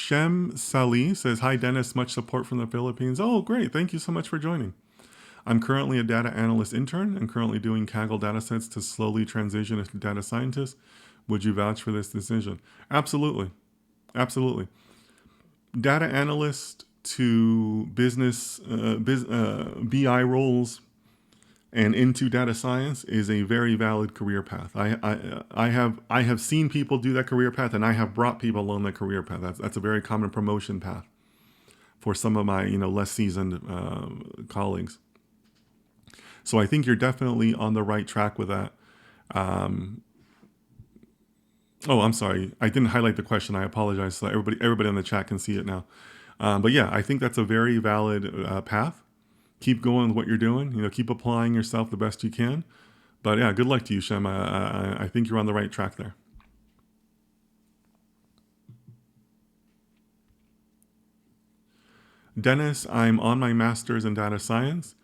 Shem Sali says, hi, Dennis, much support from the Philippines. Oh, great. Thank you so much for joining. I'm currently a data analyst intern and currently doing Kaggle datasets to slowly transition into data scientist. Would you vouch for this decision? Absolutely. Absolutely. Data analyst to business, BI roles and into data science is a very valid career path. I have seen people do that career path, and I have brought people along that career path. That's a very common promotion path for some of my less seasoned colleagues. So I think you're definitely on the right track with that. Oh, I'm sorry, I didn't highlight the question. I apologize. So everybody on the chat can see it now. But yeah, I think that's a very valid path. Keep going with what you're doing. Keep applying yourself the best you can. But yeah, good luck to you, Shem. I think you're on the right track there. Dennis, I'm on my master's in data science.